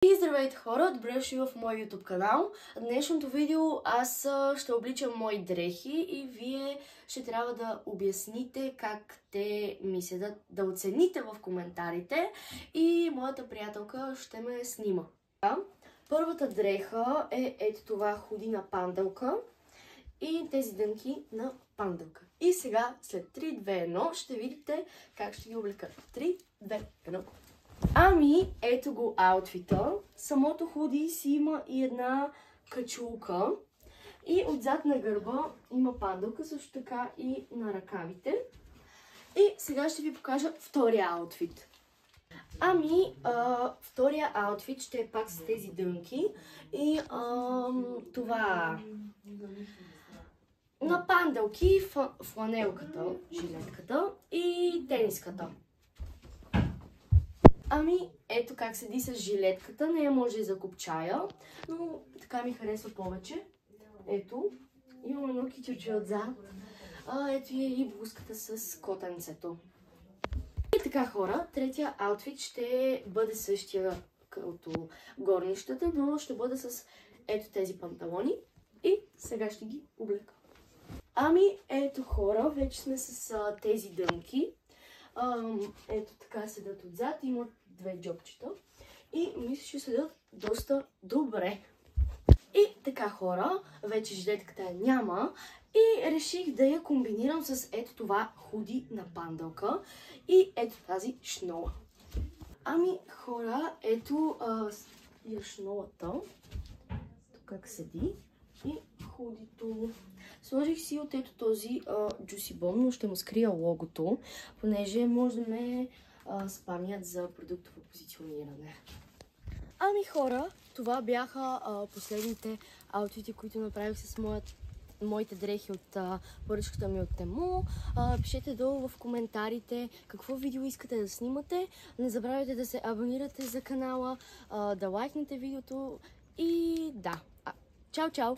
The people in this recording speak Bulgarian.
И здравейте хора, добре дошли в мой YouTube канал. Днешното видео аз ще обличам мои дрехи и вие ще трябва да обясните как те ми седат, да оцените в коментарите и моята приятелка ще ме снима. Първата дреха е ето това худи на панделка и тези дънки на панделка. И сега след 3, 2, 1 ще видите как ще ги облека. 3, 2, 1. Ами, ето го аутфита. Самото худи си има и една качулка. И отзад на гърба има панделка, също така и на ръкавите. И сега ще ви покажа втория аутфит. Ами, втория аутфит ще е пак с тези дънки. И това на панделки, фланелката, жилетката и тениската. Ами, ето как седи с жилетката. Не я може да закопчая, но така ми харесва повече. Ето, имам едно кичурче отзад. Ето и блузката с котенцето. И така хора, третия аутфит ще бъде същия като горнищата, но ще бъде с ето тези панталони. И сега ще ги облека. Ами, ето хора, вече сме с тези дънки. Ето така седат отзад, имат две джобчета и мисля, че седат доста добре. И така хора, вече жилетката няма и реших да я комбинирам с ето това худи на панделка и ето тази шнола. Ами хора, ето шнолата, тук как седи и худито. Сложих си от ето този Juicy Bomb, но ще му скрия логото, понеже може да ме спамят за продуктово позициониране. Ами хора, това бяха последните аутфити, които направих с моите дрехи от поръчката ми от Temu. Пишете долу в коментарите какво видео искате да снимате. Не забравяйте да се абонирате за канала, да лайкнете видеото и да. Чао, чао!